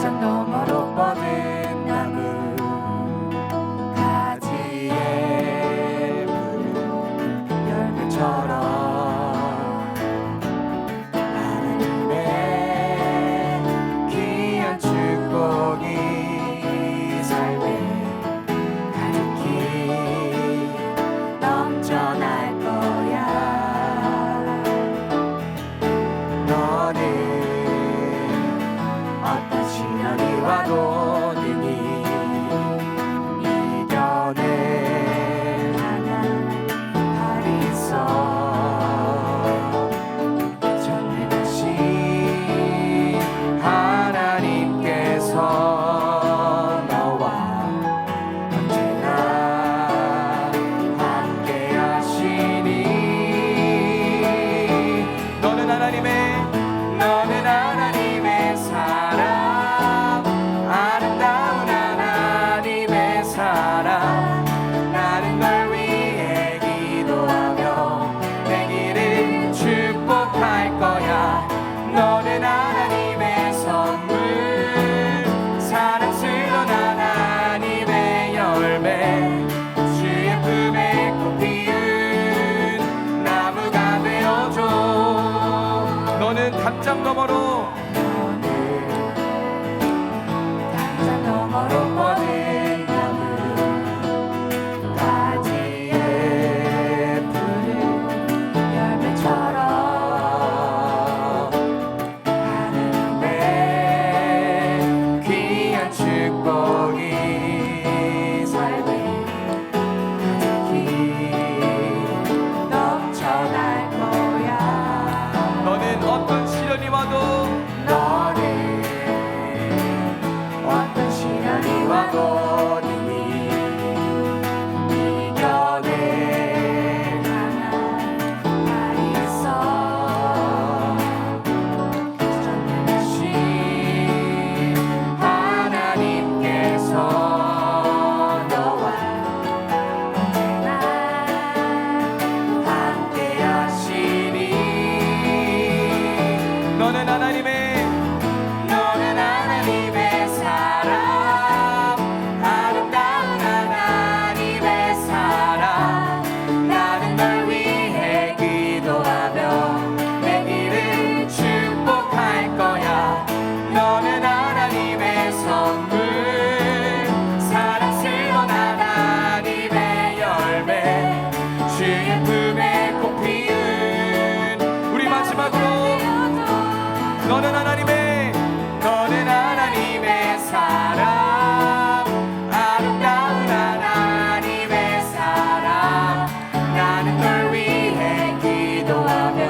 담장 너머로 뻗은 나무 가지에 푸른 열매처럼 하나님의 귀한 축복이 삶에 가득히 넘쳐날 거야. 너는 어떤 시련이 와도 능히 이겨낼 만한 팔이 있어. 전능하신 하나님께서 너와 언제나 함께 하시니. 너는 하나님의 사랑, 아름다운 하나님의 사랑. 나는 널 위해 기도하며 내 길을 축복할 거야. 너는 하나님의 선물, 사랑스러운 하나님의 열매, 주의 품에 꽃 피운 나무가 되어줘. 너는 담장 너머로 뻗은 나무 가지에 푸른 열매처럼 하나님의 귀한 축복이 삶에 가득히 넘쳐날 거야. 너는 어떤 시련이 와도 능히 이겨낼 만한 팔이 있어. 전능하신 하나님께서 너와 언제나 함께 하시니. 너는 하나님의 사랑, 아름다운 하나님의 사랑. 나는 널 위해 기도하며 내 길을 축복할 거야. 너는 하나님의 선물, 사랑스러운 하나님의 열매, 주의 품에 꽃 피운. 우리 마지막으로 너는 하나님의 사랑, 아름다운 하나님의 사랑. 나는 널 위해 기도하며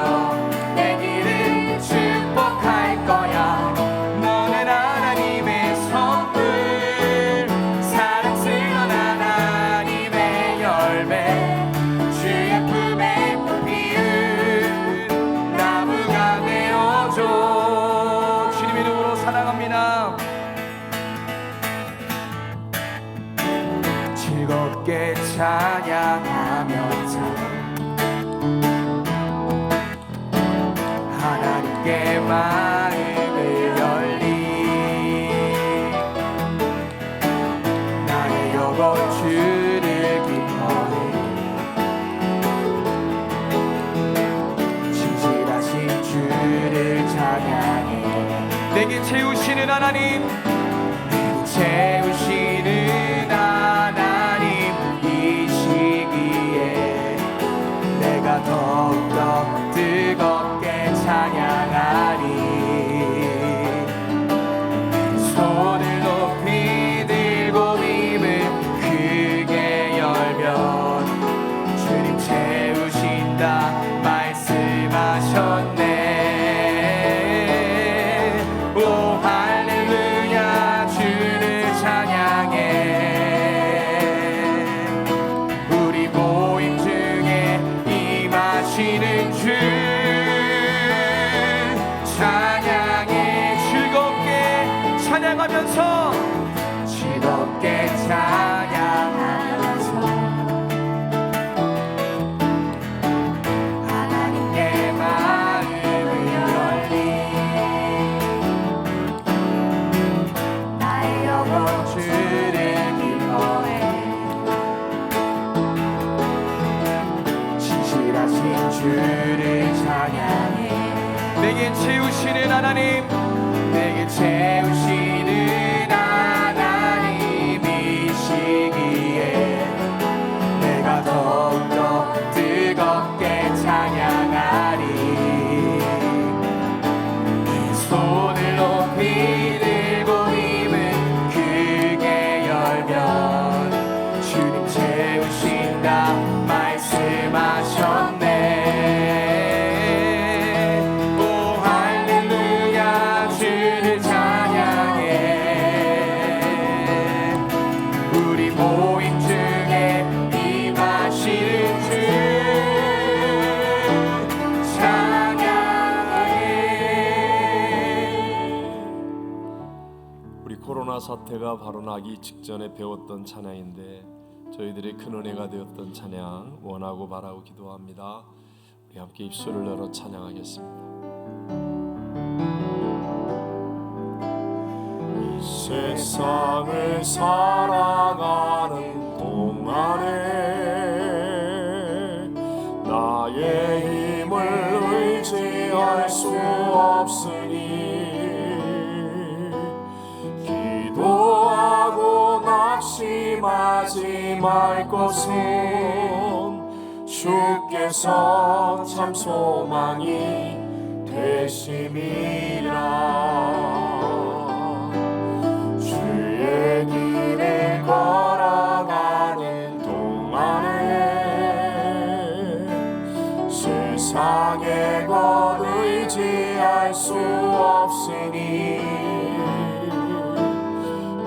내 길을 축복할 거야. 너는 하나님의 선물, 사랑스러운 하나님의 열매, 주의 품에 꽃 피운 나무가 되어줘. 주님 이름으로 사랑합니다. 즐겁게 찬양하면서 하나님께 마음을 열리. 나의 영혼 주를 기뻐해. 진실하신 주를 찬양해. 내게 채우시는 하나님, 내게 채우시는 하나님, 이 시기에 내가 더욱더 뜨겁게 찬양하리. 손을 높이 들고 입을 크게 열면 주님 채우신다 말씀하셨네. 오 할렐루야, 주를 찬양해. 우리 모임 중에 임하시는 주 찬양해. 즐겁게 찬양하면서 즐겁게 찬양하면서 하나님께 마음을 열리. 하나님, 내게 채우시는 하나님이시기에 내가 더욱더 뜨겁게 찬양하리. 이 손을 높이 들고 입을 크게 열면 주님 채우신다 말씀하셨네. 오 할렐루야 주를 찬양해. 우리 모임 중에 임하시는 주 우리 코로나 사태가 바로 나기 직전에 배웠던 찬양인데 저희들의 큰 은혜가 되었던 찬양 원하고 바라고 기도합니다. 우리 함께 입술을 열어 찬양하겠습니다. 이 세상을 살아가는 동안에 나의 힘을 의지할 수 없으니 기도하고 낙심하지 말 것은 주께서 참 소망이 되심이라. 주의 길을 걸어가는 동안에 세상의 것 의지할 수 없으니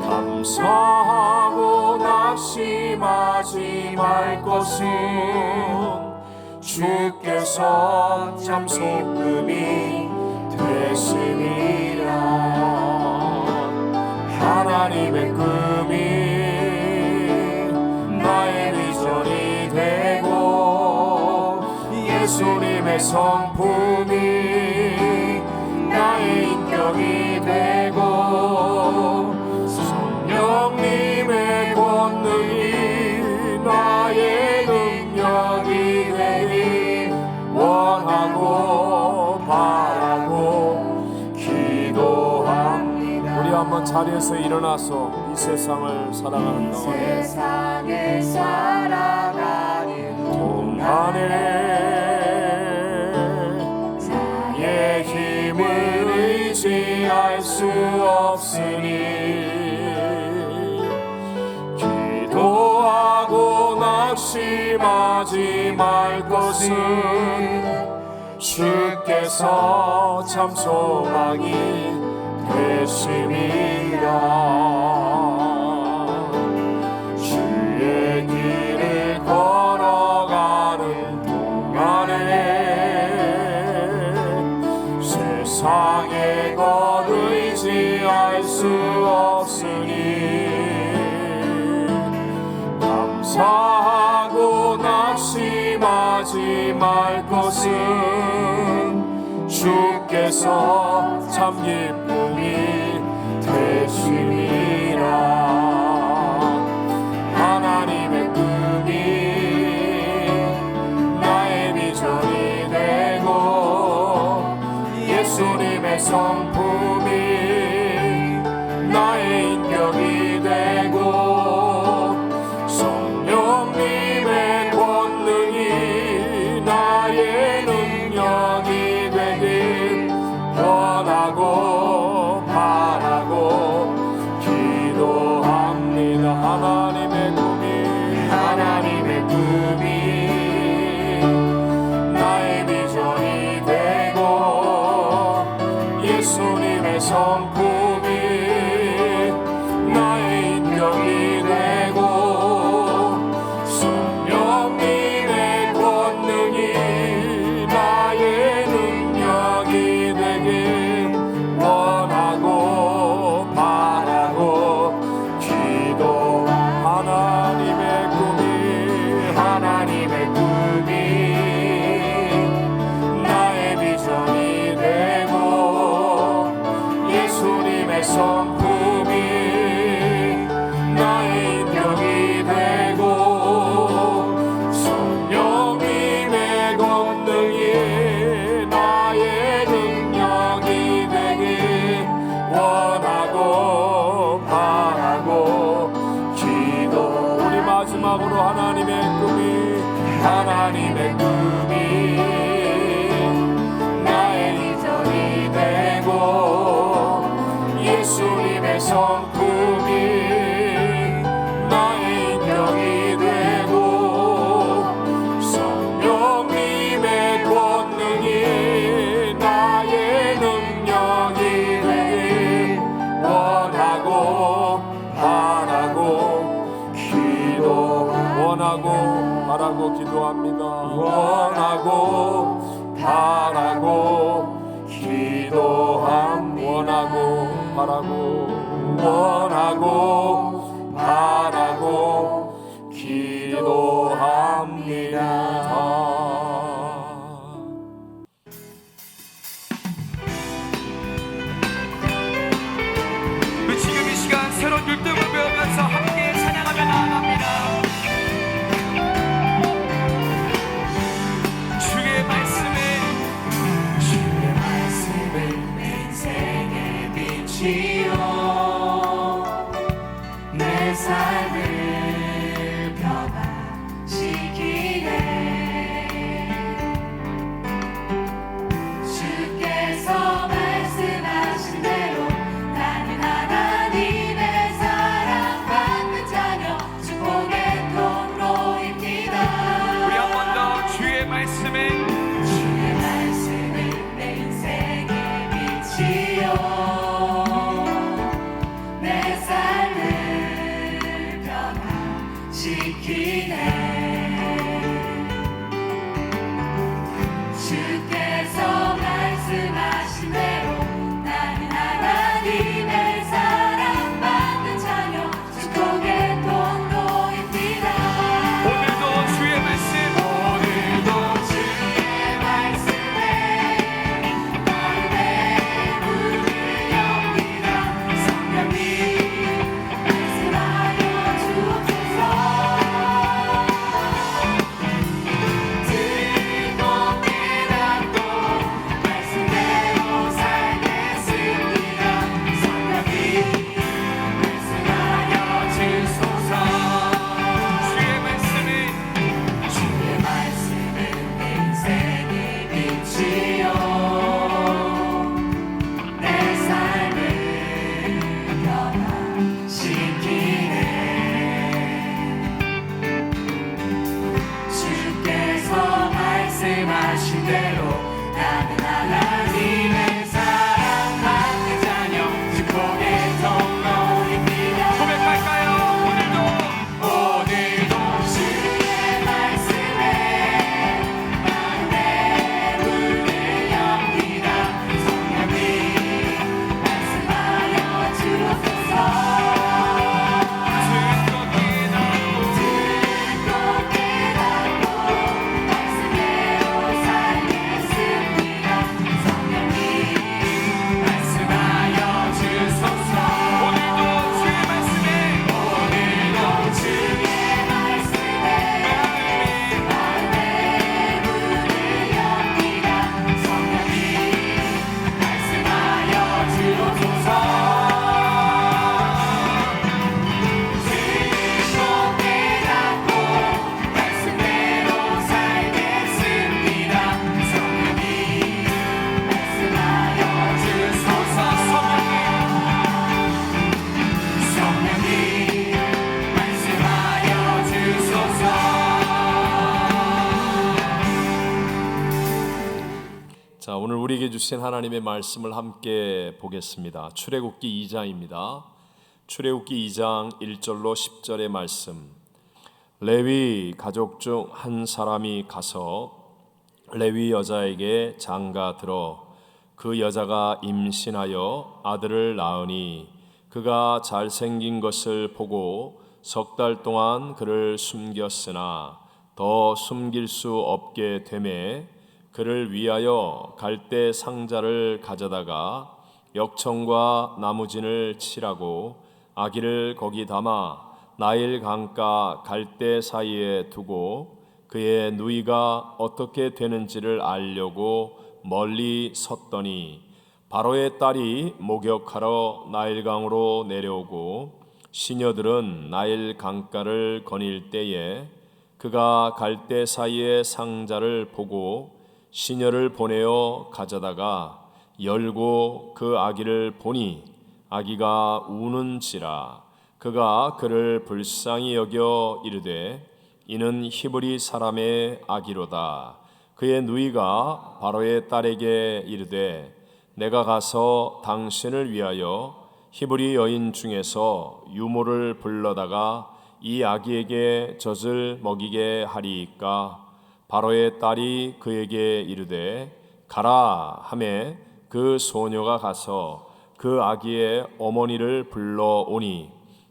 감사하고 낙심하지 말 것은 주께서 참 소금이 되심이라. 하나님의 꿈이 나의 비전이 되고 예수님의 성품이 나의 인격이 되고 성령님의 권능이 나의 능력이 되니 원하고 바라고 기도합니다. 우리 한번 자리에서 일어나서 이 세상을 살아가는 동안에 나의 힘을 의지할 수 없으니 기도하고 낙심하지 말 것은 주께서 참 소망이 되심이라. 주의 길을 걸어가는 동안에 세상의 것 의지할 수 없으니 감사하고 낙심하지 말 것은 주께서 참 기쁨이 되심이라. 하나님의 꿈이 나의 비전이 되고 예수님의 성품이 나의 인격이 되고 성령님의 권능이 나의 능력이 되길 원하고 바라고 기도합니다. 하나님의 꿈이 나의 비전이 되고 예수님의 성품이 나의 인격이 되고 성령님의 권능이 나의 능력이 되길 원하고 바라고 기도. 하나님의 꿈이 나의 비전이 되고 예수님의 성품이 나의 인격이 되고 성령님의 권능이 나의 능력이 되고 예수님의 성품이 나의 인격이 되고 성령님의 권능이 나의 능력이 되길 원하고 바라고 기도합니다. 원하고 바라고 기도합니다. 원하고 바라고 기도합니다. 지금 이 시간 새로운 율동을 배우면서 함께 찬양하며 나아갑니다. 주의 말씀은 내 인생의 빛이요 내 삶을 변화시키네. 주께서 말씀하신 대로 나는 하나님의 사랑받는 자녀 축복의 통로입니다. 우리 한 번 더 주의 말씀은 내 인생의 빛이요 내 삶을 변화시키네. 주께서 말씀하신 대로 나는 하나님의 사랑받는 자녀 축복의 통로입니다. 오늘도 주의 말씀에 마음의 문을 엽니다. 성령님 말씀하여 주옵소서. 듣고 깨닫고 말씀대로 살겠습니다. 성령님 말씀하여 주소서. 주의 말씀은 내 인생의 빛이요 내 삶을 변화시키네. 주께서 말씀하신 대로 나는 하나님의 사랑받는 자녀 축복의 통로입니다. 고백할까요? 오늘도 주의 말씀에 마음의 문을 엽니다. 성령님 말씀하여 주옵소서. 듣고 깨닫고 말씀대로 살겠습니다. 성령님 말씀하여 주소서. 오늘도 주의 말씀에 마음의 문을 엽니다. 성령님 말씀하여 주옵소서. 듣고 깨닫고 말씀대로 살겠습니다. 성령님 말씀하여 주소서. 성령님 말씀하여 주소서. 자, 오늘 우리에게 주신 하나님의 말씀을 함께 보겠습니다. 출애굽기 2장입니다. 출애굽기 2장 1절로 10절의 말씀. 레위 가족 중 한 사람이 가서 레위 여자에게 장가 들어 그 여자가 임신하여 아들을 낳으니 그가 잘생긴 것을 보고 석 달 동안 그를 숨겼으나 더 숨길 수 없게 되매 그를 위하여 갈대 상자를 가져다가 역청과 나무진을 칠하고 아기를 거기 담아 나일 강가 갈대 사이에 두고 그의 누이가 어떻게 되는지를 알려고 멀리 섰더니 바로의 딸이 목욕하러 나일강으로 내려오고 시녀들은 나일 강가를 거닐 때에 그가 갈대 사이의 상자를 보고 시녀를 보내어 가져다가 열고 그 아기를 보니 아기가 우는지라. 그가 그를 불쌍히 여겨 이르되 이는 히브리 사람의 아기로다. 그의 누이가 바로의 딸에게 이르되 내가 가서 당신을 위하여 히브리 여인 중에서 유모를 불러다가 이 아기에게 젖을 먹이게 하리이까. 바로의 딸이 그에게 이르되 가라 하매 그 소녀가 가서 그 아기의 어머니를 불러오니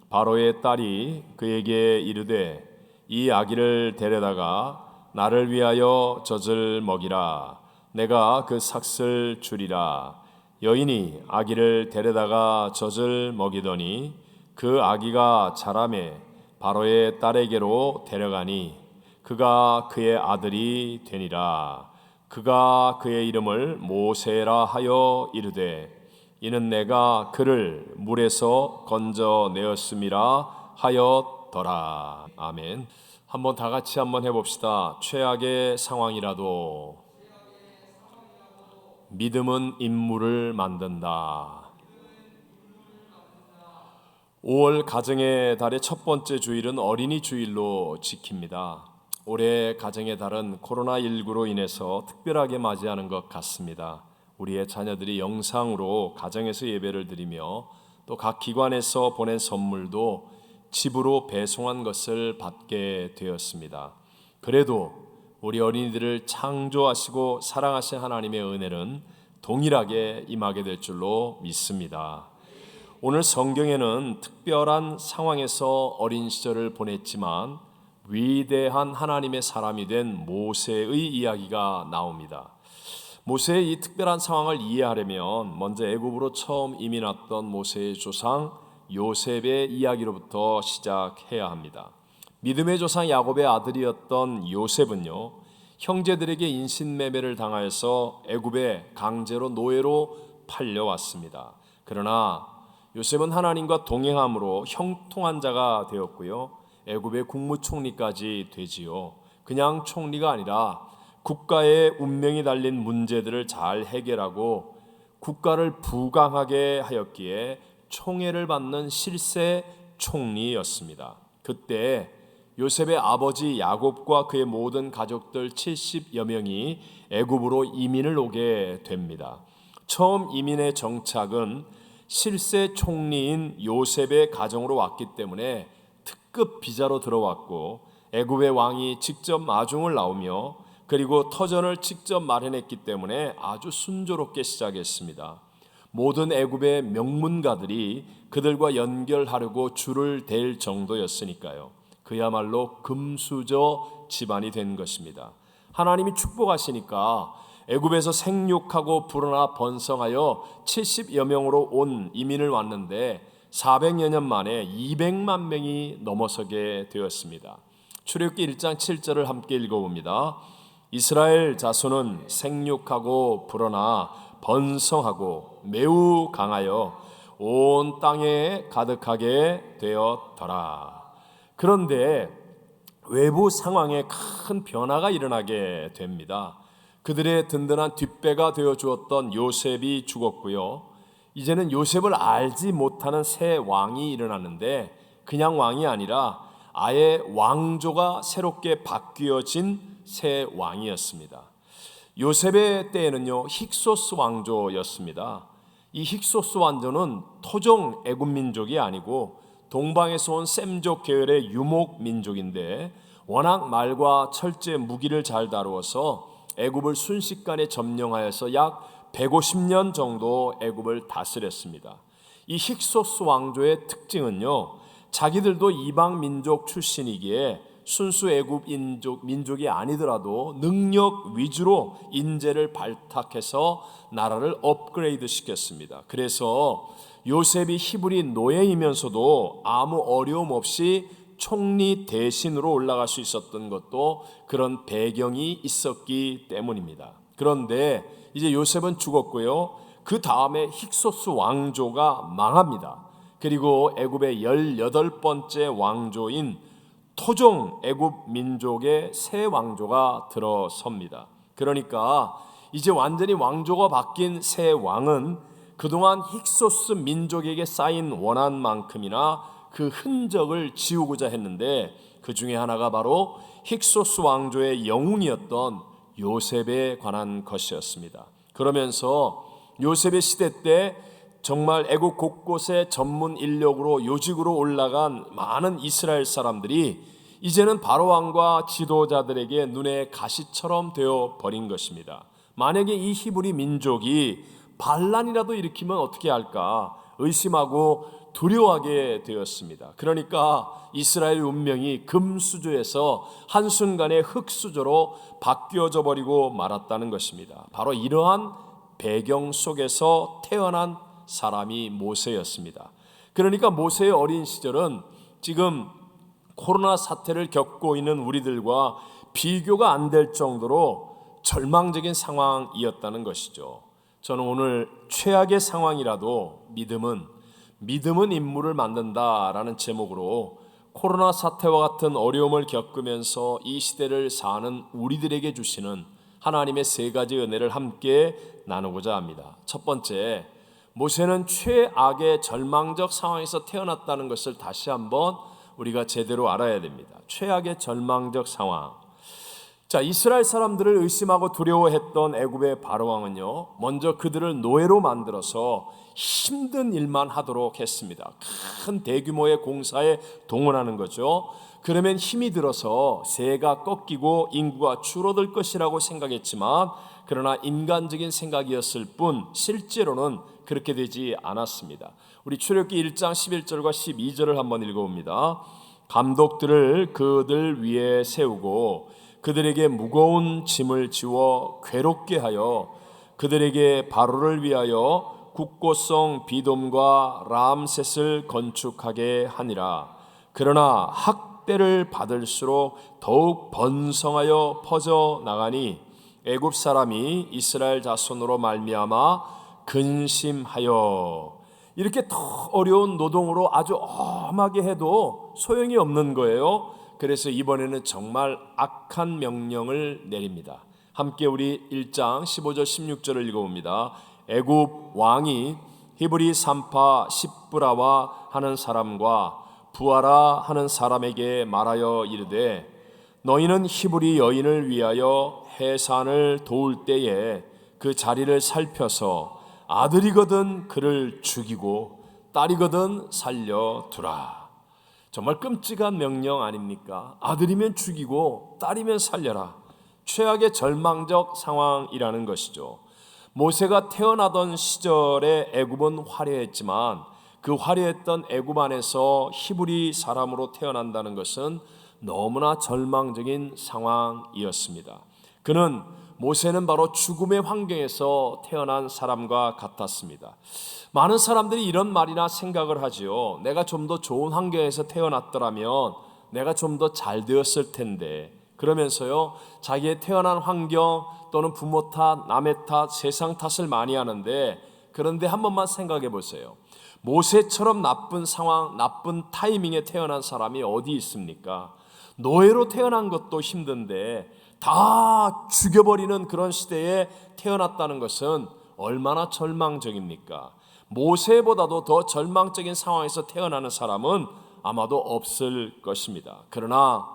바로의 딸이 그에게 이르되 이 아기를 데려다가 나를 위하여 젖을 먹이라. 내가 그 삭슬 주리라. 여인이 아기를 데려다가 젖을 먹이더니 그 아기가 자라매 바로의 딸에게로 데려가니 그가 그의 아들이 되니라. 그가 그의 이름을 모세라 하여 이르되 이는 내가 그를 물에서 건져내었음이라 하였더라. 아멘. 한번 다 같이 한번 해봅시다. 최악의 상황이라도 믿음은 인물을 만든다. 5월 가정의 달의 첫 번째 주일은 어린이 주일로 지킵니다. 올해 가정의 달은 코로나19로 인해서 특별하게 맞이하는 것 같습니다. 우리의 자녀들이 영상으로 가정에서 예배를 드리며 또 각 기관에서 보낸 선물도 집으로 배송한 것을 받게 되었습니다. 그래도 우리 어린이들을 창조하시고 사랑하신 하나님의 은혜는 동일하게 임하게 될 줄로 믿습니다. 오늘 성경에는 특별한 상황에서 어린 시절을 보냈지만 위대한 하나님의 사람이 된 모세의 이야기가 나옵니다. 모세의 이 특별한 상황을 이해하려면 먼저 애굽으로 처음 이민 왔던 모세의 조상 요셉의 이야기로부터 시작해야 합니다. 믿음의 조상 야곱의 아들이었던 요셉은요, 형제들에게 인신매매를 당하여서 애굽에 강제로 노예로 팔려왔습니다. 그러나 요셉은 하나님과 동행함으로 형통한 자가 되었고요, 애굽의 국무총리까지 되지요. 그냥 총리가 아니라 국가의 운명이 달린 문제들을 잘 해결하고 국가를 부강하게 하였기에 총애를 받는 실세 총리였습니다. 그때 요셉의 아버지 야곱과 그의 모든 가족들 70여 명이 애굽으로 이민을 오게 됩니다. 처음 이민의 정착은 실세 총리인 요셉의 가정으로 왔기 때문에 특급 비자로 들어왔고 애굽의 왕이 직접 마중을 나오며 그리고 터전을 직접 마련했기 때문에 아주 순조롭게 시작했습니다. 모든 애굽의 명문가들이 그들과 연결하려고 줄을 댈 정도였으니까요. 그야말로 금수저 집안이 된 것입니다. 하나님이 축복하시니까 애굽에서 생육하고 불어나 번성하여 70여 명으로 온 이민을 왔는데 400여 년 만에 200만 명이 넘어서게 되었습니다. 출애굽기 1장 7절을 함께 읽어봅니다. 이스라엘 자손은 생육하고 불어나 번성하고 매우 강하여 온 땅에 가득하게 되었더라. 그런데 외부 상황에 큰 변화가 일어나게 됩니다. 그들의 든든한 뒷배가 되어 주었던 요셉이 죽었고요. 이제는 요셉을 알지 못하는 새 왕이 일어났는데 그냥 왕이 아니라 아예 왕조가 새롭게 바뀌어진 새 왕이었습니다. 요셉의 때에는요, 힉소스 왕조였습니다. 이 힉소스 왕조는 토종 애굽 민족이 아니고 동방에서 온 셈족 계열의 유목 민족인데 워낙 말과 철제 무기를 잘 다루어서 애굽을 순식간에 점령하여서 약 150년 정도 애굽을 다스렸습니다. 이 힉소스 왕조의 특징은요, 자기들도 이방 민족 출신이기에 순수 애굽 민족이 아니더라도 능력 위주로 인재를 발탁해서 나라를 업그레이드 시켰습니다. 그래서 요셉이 히브리 노예이면서도 아무 어려움 없이 총리 대신으로 올라갈 수 있었던 것도 그런 배경이 있었기 때문입니다. 그런데 이제 요셉은 죽었고요. 그 다음에 힉소스 왕조가 망합니다. 그리고 애굽의 18번째 왕조인 토종 애굽 민족의 새 왕조가 들어섭니다. 그러니까 이제 완전히 왕조가 바뀐 새 왕은 그동안 힉소스 민족에게 쌓인 원한만큼이나 그 흔적을 지우고자 했는데 그 중에 하나가 바로 힉소스 왕조의 영웅이었던 요셉에 관한 것이었습니다. 그러면서 요셉의 시대 때 정말 애국 곳곳에 전문 인력으로 요직으로 올라간 많은 이스라엘 사람들이 이제는 바로 왕과 지도자들에게 눈의 가시처럼 되어 버린 것입니다. 만약에 이 히브리 민족이 반란이라도 일으키면 어떻게 할까 의심하고 두려워하게 되었습니다. 그러니까 이스라엘 운명이 금수저에서 한순간에 흙수저로 바뀌어져 버리고 말았다는 것입니다. 바로 이러한 배경 속에서 태어난 사람이 모세였습니다. 그러니까 모세의 어린 시절은 지금 코로나 사태를 겪고 있는 우리들과 비교가 안 될 정도로 절망적인 상황이었다는 것이죠. 저는 오늘 최악의 상황이라도 믿음은 인물을 만든다라는 제목으로 코로나 사태와 같은 어려움을 겪으면서 이 시대를 사는 우리들에게 주시는 하나님의 세 가지 은혜를 함께 나누고자 합니다. 첫 번째, 모세는 최악의 절망적 상황에서 태어났다는 것을 다시 한번 우리가 제대로 알아야 됩니다. 최악의 절망적 상황. 자, 이스라엘 사람들을 의심하고 두려워했던 애굽의 바로왕은요, 먼저 그들을 노예로 만들어서 힘든 일만 하도록 했습니다. 큰 대규모의 공사에 동원하는 거죠. 그러면 힘이 들어서 세가 꺾이고 인구가 줄어들 것이라고 생각했지만, 그러나 인간적인 생각이었을 뿐 실제로는 그렇게 되지 않았습니다. 우리 출애굽기 1장 11절과 12절을 한번 읽어봅니다. 감독들을 그들 위에 세우고 그들에게 무거운 짐을 지워 괴롭게 하여 그들에게 바로를 위하여 국고성 비돔과 람셋을 건축하게 하니라. 그러나 학대를 받을수록 더욱 번성하여 퍼져 나가니 애굽 사람이 이스라엘 자손으로 말미암아 근심하여. 이렇게 더 어려운 노동으로 아주 엄하게 해도 소용이 없는 거예요. 그래서 이번에는 정말 악한 명령을 내립니다. 함께 우리 1장 15절 16절을 읽어봅니다. 애굽 왕이 히브리 산파 십브라와 하는 사람과 부하라 하는 사람에게 말하여 이르되 너희는 히브리 여인을 위하여 해산을 도울 때에 그 자리를 살펴서 아들이거든 그를 죽이고 딸이거든 살려두라. 정말 끔찍한 명령 아닙니까? 아들이면 죽이고 딸이면 살려라. 최악의 절망적 상황이라는 것이죠. 모세가 태어나던 시절에 애굽은 화려했지만 그 화려했던 애굽 안에서 히브리 사람으로 태어난다는 것은 너무나 절망적인 상황이었습니다. 그는 모세는 바로 죽음의 환경에서 태어난 사람과 같았습니다. 많은 사람들이 이런 말이나 생각을 하지요. 내가 좀 더 좋은 환경에서 태어났더라면 내가 좀 더 잘 되었을 텐데, 그러면서요 자기의 태어난 환경 또는 부모 탓, 남의 탓, 세상 탓을 많이 하는데, 그런데 한 번만 생각해 보세요. 모세처럼 나쁜 상황, 나쁜 타이밍에 태어난 사람이 어디 있습니까? 노예로 태어난 것도 힘든데 다 죽여버리는 그런 시대에 태어났다는 것은 얼마나 절망적입니까? 모세보다도 더 절망적인 상황에서 태어나는 사람은 아마도 없을 것입니다. 그러나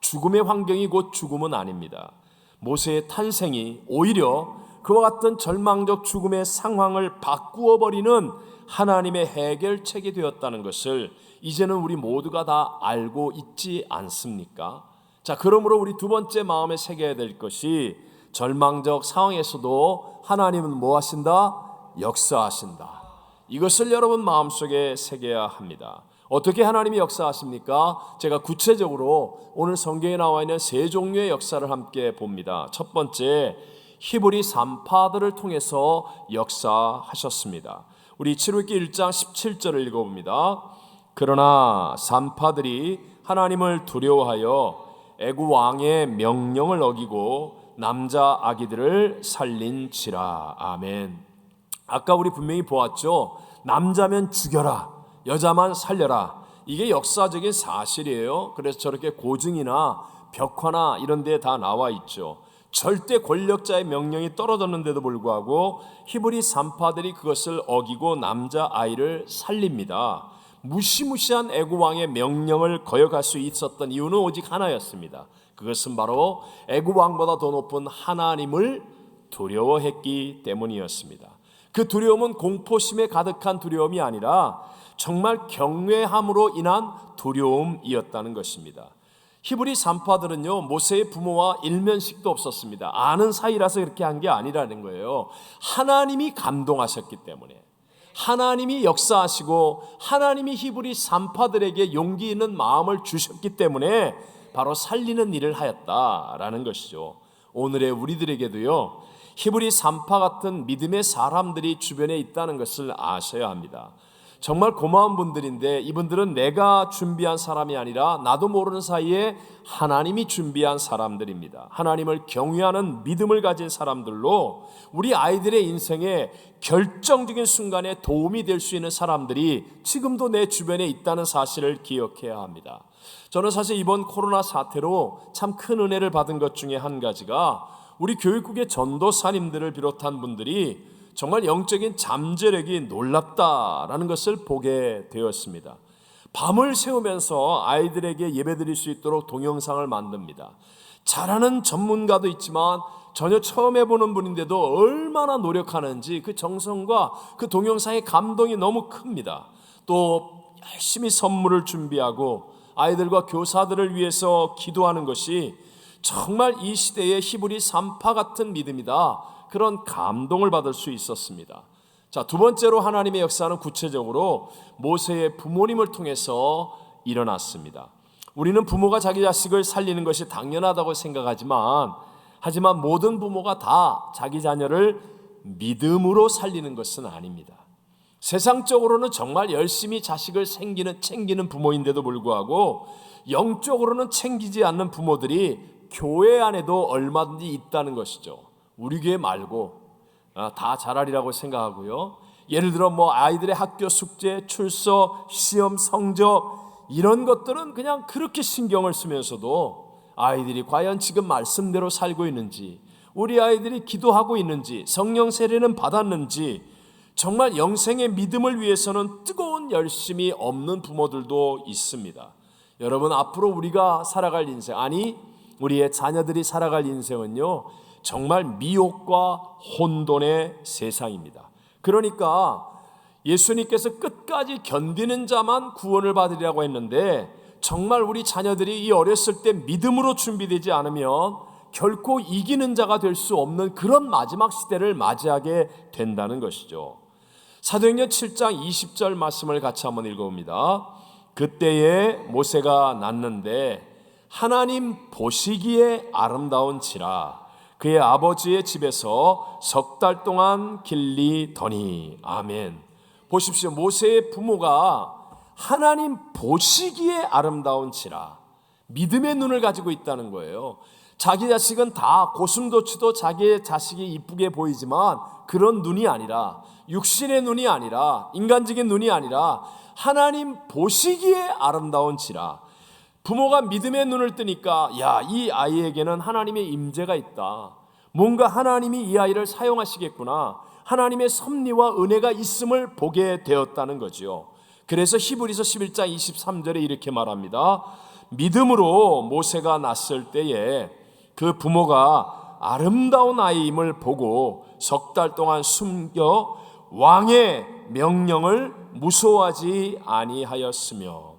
죽음의 환경이 곧 죽음은 아닙니다. 모세의 탄생이 오히려 그와 같은 절망적 죽음의 상황을 바꾸어 버리는 하나님의 해결책이 되었다는 것을 이제는 우리 모두가 다 알고 있지 않습니까? 자, 그러므로 우리 두 번째 마음에 새겨야 될 것이, 절망적 상황에서도 하나님은 뭐 하신다? 역사하신다. 이것을 여러분 마음속에 새겨야 합니다. 어떻게 하나님이 역사하십니까? 제가 구체적으로 오늘 성경에 나와 있는 세 종류의 역사를 함께 봅니다. 첫 번째, 히브리 산파들을 통해서 역사하셨습니다. 우리 출애굽기 1장 17절을 읽어봅니다. 그러나 산파들이 하나님을 두려워하여 애굽 왕의 명령을 어기고 남자 아기들을 살린지라. 아멘. 아까 우리 분명히 보았죠. 남자면 죽여라, 여자만 살려라. 이게 역사적인 사실이에요. 그래서 저렇게 고증이나 벽화나 이런 데에 다 나와 있죠. 절대 권력자의 명령이 떨어졌는데도 불구하고 히브리 산파들이 그것을 어기고 남자아이를 살립니다. 무시무시한 애굽 왕의 명령을 거역할 수 있었던 이유는 오직 하나였습니다. 그것은 바로 애굽 왕보다 더 높은 하나님을 두려워했기 때문이었습니다. 그 두려움은 공포심에 가득한 두려움이 아니라 정말 경외함으로 인한 두려움이었다는 것입니다. 히브리 산파들은요, 모세의 부모와 일면식도 없었습니다. 아는 사이라서 그렇게 한 게 아니라는 거예요. 하나님이 감동하셨기 때문에, 하나님이 역사하시고 하나님이 히브리 산파들에게 용기 있는 마음을 주셨기 때문에 바로 살리는 일을 하였다라는 것이죠. 오늘의 우리들에게도요, 히브리 산파 같은 믿음의 사람들이 주변에 있다는 것을 아셔야 합니다. 정말 고마운 분들인데 이분들은 내가 준비한 사람이 아니라 나도 모르는 사이에 하나님이 준비한 사람들입니다. 하나님을 경외하는 믿음을 가진 사람들로 우리 아이들의 인생에 결정적인 순간에 도움이 될 수 있는 사람들이 지금도 내 주변에 있다는 사실을 기억해야 합니다. 저는 사실 이번 코로나 사태로 참 큰 은혜를 받은 것 중에 한 가지가 우리 교육국의 전도사님들을 비롯한 분들이 정말 영적인 잠재력이 놀랍다라는 것을 보게 되었습니다. 밤을 새우면서 아이들에게 예배드릴 수 있도록 동영상을 만듭니다. 잘하는 전문가도 있지만 전혀 처음 해보는 분인데도 얼마나 노력하는지 그 정성과 그 동영상의 감동이 너무 큽니다. 또 열심히 선물을 준비하고 아이들과 교사들을 위해서 기도하는 것이 정말 이 시대의 히브리 산파 같은 믿음이다, 그런 감동을 받을 수 있었습니다. 자, 두 번째로 하나님의 역사는 구체적으로 모세의 부모님을 통해서 일어났습니다. 우리는 부모가 자기 자식을 살리는 것이 당연하다고 생각하지만 모든 부모가 다 자기 자녀를 믿음으로 살리는 것은 아닙니다. 세상적으로는 정말 열심히 자식을 챙기는 부모인데도 불구하고 영적으로는 챙기지 않는 부모들이 교회 안에도 얼마든지 있다는 것이죠. 우리 교회 말고 다 잘하리라고 생각하고요. 예를 들어 아이들의 학교 숙제, 출석, 시험 성적 이런 것들은 그냥 그렇게 신경을 쓰면서도 아이들이 과연 지금 말씀대로 살고 있는지, 우리 아이들이 기도하고 있는지, 성령 세례는 받았는지, 정말 영생의 믿음을 위해서는 뜨거운 열심이 없는 부모들도 있습니다. 여러분, 앞으로 우리가 살아갈 인생, 아니 우리의 자녀들이 살아갈 인생은요, 정말 미혹과 혼돈의 세상입니다. 그러니까 예수님께서 끝까지 견디는 자만 구원을 받으리라고 했는데 정말 우리 자녀들이 이 어렸을 때 믿음으로 준비되지 않으면 결코 이기는 자가 될 수 없는 그런 마지막 시대를 맞이하게 된다는 것이죠. 사도행전 7장 20절 말씀을 같이 한번 읽어봅니다. 그때에 모세가 낳는데 하나님 보시기에 아름다운지라 그의 아버지의 집에서 석 달 동안 길리더니. 아멘. 보십시오. 모세의 부모가 하나님 보시기에 아름다운지라 믿음의 눈을 가지고 있다는 거예요. 자기 자식은 다 고슴도치도 자기의 자식이 이쁘게 보이지만 그런 눈이 아니라, 육신의 눈이 아니라, 인간적인 눈이 아니라 하나님 보시기에 아름다운지라. 부모가 믿음의 눈을 뜨니까 이 아이에게는 하나님의 임재가 있다, 뭔가 하나님이 이 아이를 사용하시겠구나, 하나님의 섭리와 은혜가 있음을 보게 되었다는 거죠. 그래서 히브리서 11장 23절에 이렇게 말합니다. 믿음으로 모세가 낳았을 때에 그 부모가 아름다운 아이임을 보고 석 달 동안 숨겨 왕의 명령을 무서워하지 아니하였으며.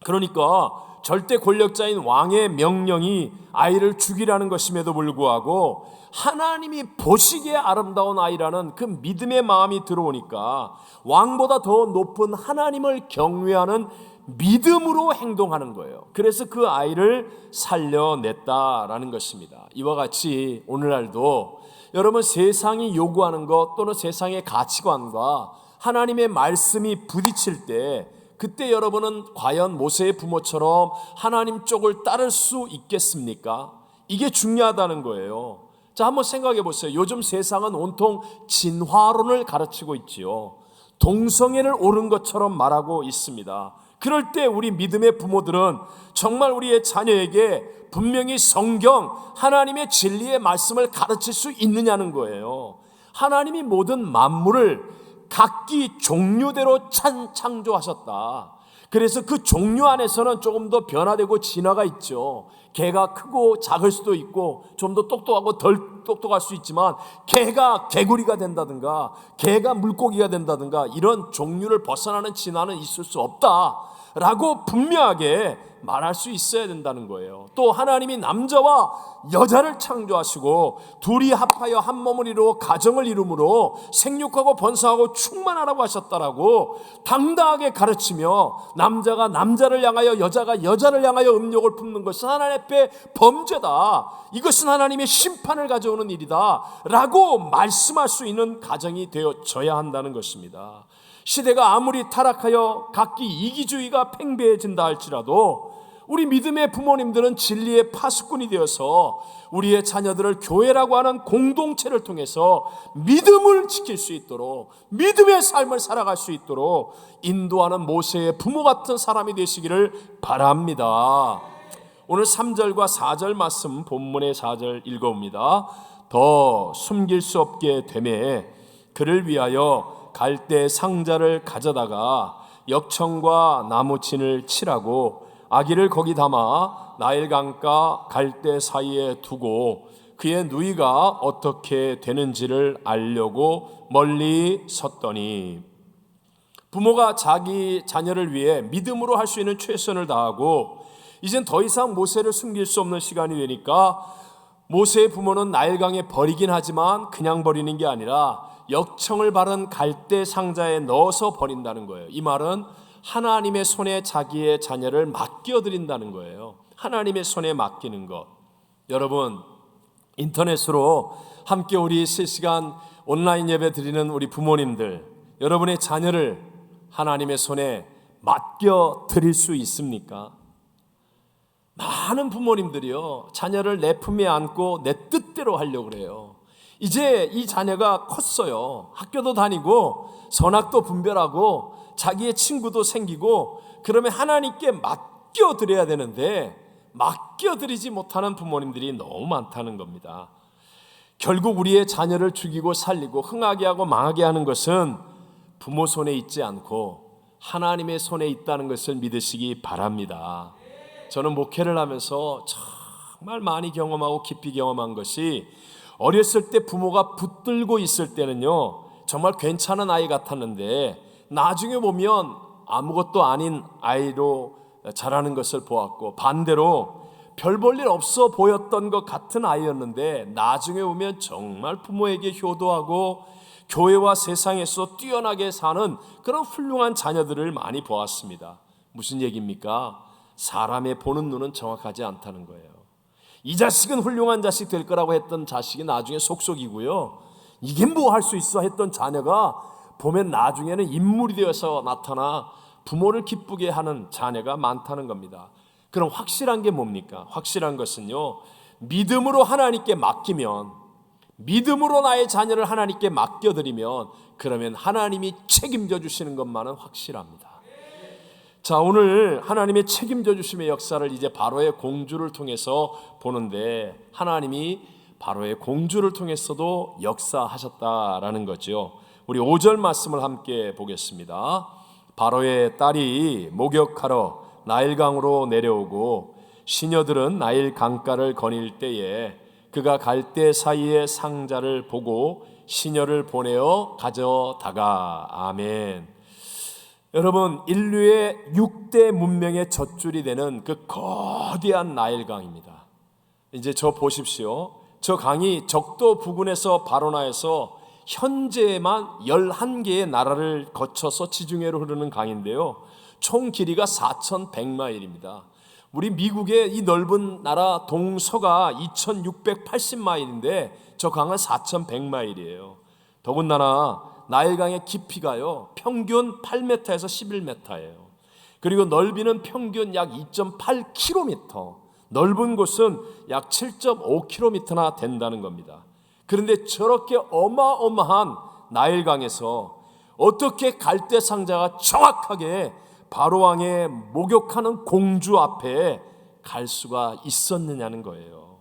그러니까 절대 권력자인 왕의 명령이 아이를 죽이라는 것임에도 불구하고 하나님이 보시기에 아름다운 아이라는 그 믿음의 마음이 들어오니까 왕보다 더 높은 하나님을 경외하는 믿음으로 행동하는 거예요. 그래서 그 아이를 살려냈다라는 것입니다. 이와 같이 오늘날도 여러분, 세상이 요구하는 것 또는 세상의 가치관과 하나님의 말씀이 부딪힐 때, 그때 여러분은 과연 모세의 부모처럼 하나님 쪽을 따를 수 있겠습니까? 이게 중요하다는 거예요. 자, 한번 생각해 보세요. 요즘 세상은 온통 진화론을 가르치고 있지요. 동성애를 옳은 것처럼 말하고 있습니다. 그럴 때 우리 믿음의 부모들은 정말 우리의 자녀에게 분명히 성경, 하나님의 진리의 말씀을 가르칠 수 있느냐는 거예요. 하나님이 모든 만물을 각기 종류대로 창조하셨다. 그래서 그 종류 안에서는 조금 더 변화되고 진화가 있죠. 개가 크고 작을 수도 있고 좀 더 똑똑하고 덜 똑똑할 수 있지만, 개가 개구리가 된다든가 개가 물고기가 된다든가 이런 종류를 벗어나는 진화는 있을 수 없다라고 분명하게 말할 수 있어야 된다는 거예요. 또 하나님이 남자와 여자를 창조하시고 둘이 합하여 한 몸을 이루어 가정을 이루므로 생육하고 번성하고 충만하라고 하셨다라고 당당하게 가르치며, 남자가 남자를 향하여 여자가 여자를 향하여 음욕을 품는 것은 하나님 앞에 범죄다, 이것은 하나님의 심판을 가져오는 일이다 라고 말씀할 수 있는 가정이 되어져야 한다는 것입니다. 시대가 아무리 타락하여 각기 이기주의가 팽배해진다 할지라도 우리 믿음의 부모님들은 진리의 파수꾼이 되어서 우리의 자녀들을 교회라고 하는 공동체를 통해서 믿음을 지킬 수 있도록, 믿음의 삶을 살아갈 수 있도록 인도하는 모세의 부모 같은 사람이 되시기를 바랍니다. 오늘 3절과 4절 말씀 본문의 4절 읽어옵니다. 더 숨길 수 없게 되매 그를 위하여 갈대 상자를 가져다가 역청과 나무친을 칠하고 아기를 거기 담아 나일강가 갈대 사이에 두고 그의 누이가 어떻게 되는지를 알려고 멀리 섰더니, 부모가 자기 자녀를 위해 믿음으로 할 수 있는 최선을 다하고 이젠 더 이상 모세를 숨길 수 없는 시간이 되니까 모세의 부모는 나일강에 버리긴 하지만 그냥 버리는 게 아니라 역청을 바른 갈대 상자에 넣어서 버린다는 거예요. 이 말은 하나님의 손에 자기의 자녀를 맡겨드린다는 거예요. 하나님의 손에 맡기는 것. 여러분, 인터넷으로 함께 우리 실시간 온라인 예배 드리는 우리 부모님들, 여러분의 자녀를 하나님의 손에 맡겨드릴 수 있습니까? 많은 부모님들이요, 자녀를 내 품에 안고 내 뜻대로 하려고 그래요. 이제 이 자녀가 컸어요. 학교도 다니고 선악도 분별하고 자기의 친구도 생기고, 그러면 하나님께 맡겨드려야 되는데 맡겨드리지 못하는 부모님들이 너무 많다는 겁니다. 결국 우리의 자녀를 죽이고 살리고 흥하게 하고 망하게 하는 것은 부모 손에 있지 않고 하나님의 손에 있다는 것을 믿으시기 바랍니다. 저는 목회를 하면서 정말 많이 경험하고 깊이 경험한 것이, 어렸을 때 부모가 붙들고 있을 때는요 정말 괜찮은 아이 같았는데 나중에 보면 아무것도 아닌 아이로 자라는 것을 보았고, 반대로 별 볼 일 없어 보였던 것 같은 아이였는데 나중에 보면 정말 부모에게 효도하고 교회와 세상에서 뛰어나게 사는 그런 훌륭한 자녀들을 많이 보았습니다. 무슨 얘기입니까? 사람의 보는 눈은 정확하지 않다는 거예요. 이 자식은 훌륭한 자식 될 거라고 했던 자식이 나중에 속속이고요, 이게 뭐 할 수 있어 했던 자녀가 보면 나중에는 인물이 되어서 나타나 부모를 기쁘게 하는 자녀가 많다는 겁니다. 그럼 확실한 게 뭡니까? 확실한 것은요, 믿음으로 하나님께 맡기면, 믿음으로 나의 자녀를 하나님께 맡겨드리면 그러면 하나님이 책임져 주시는 것만은 확실합니다. 자, 오늘 하나님의 책임져 주심의 역사를 이제 바로의 공주를 통해서 보는데, 하나님이 바로의 공주를 통해서도 역사하셨다라는 거죠. 우리 5절 말씀을 함께 보겠습니다. 바로의 딸이 목욕하러 나일강으로 내려오고 시녀들은 나일 강가를 거닐 때에 그가 갈대 사이의 상자를 보고 시녀를 보내어 가져다가. 아멘. 여러분, 인류의 6대 문명의 젖줄이 되는 그 거대한 나일강입니다. 이제 저 보십시오. 저 강이 적도 부근에서 바로나에서 현재에만 11개의 나라를 거쳐서 지중해로 흐르는 강인데요, 총 길이가 4,100마일입니다. 우리 미국의 이 넓은 나라 동서가 2,680마일인데 저 강은 4,100마일이에요. 더군다나 나일강의 깊이가요 평균 8m에서 11m예요. 그리고 넓이는 평균 약 2.8km, 넓은 곳은 약 7.5km나 된다는 겁니다. 그런데 저렇게 어마어마한 나일강에서 어떻게 갈대 상자가 정확하게 바로 왕의 목욕하는 공주 앞에 갈 수가 있었느냐는 거예요.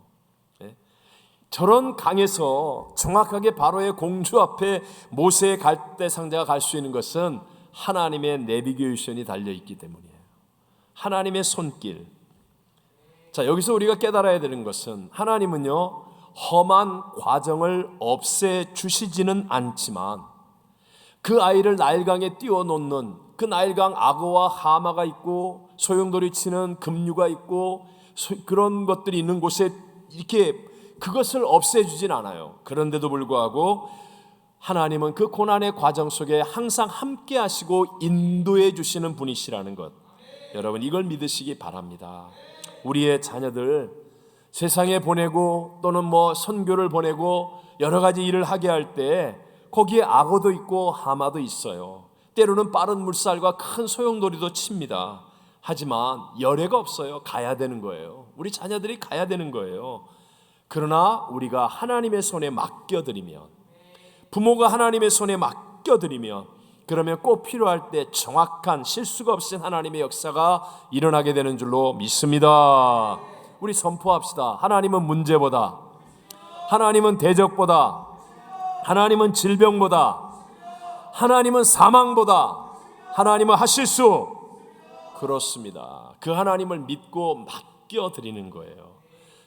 저런 강에서 정확하게 바로의 공주 앞에 모세의 갈대 상자가 갈 수 있는 것은 하나님의 내비게이션이 달려있기 때문이에요. 하나님의 손길. 자, 여기서 우리가 깨달아야 되는 것은 하나님은요, 험한 과정을 없애주시지는 않지만 그 아이를 나일강에 띄워놓는, 그 나일강 악어와 하마가 있고 소용돌이 치는 금류가 있고 그런 것들이 있는 곳에 이렇게 그것을 없애주진 않아요. 그런데도 불구하고 하나님은 그 고난의 과정 속에 항상 함께 하시고 인도해 주시는 분이시라는 것, 여러분 이걸 믿으시기 바랍니다. 우리의 자녀들 세상에 보내고 또는 선교를 보내고 여러 가지 일을 하게 할 때 거기에 악어도 있고 하마도 있어요. 때로는 빠른 물살과 큰 소용돌이도 칩니다. 하지만 열애가 없어요. 가야 되는 거예요. 우리 자녀들이 가야 되는 거예요. 그러나 우리가 하나님의 손에 맡겨드리면, 부모가 하나님의 손에 맡겨드리면, 그러면 꼭 필요할 때 정확한 실수가 없인 하나님의 역사가 일어나게 되는 줄로 믿습니다. 우리 선포합시다. 하나님은 문제보다, 하나님은 대적보다, 하나님은 질병보다, 하나님은 사망보다, 하나님은 하실 수, 그렇습니다. 그 하나님을 믿고 맡겨드리는 거예요.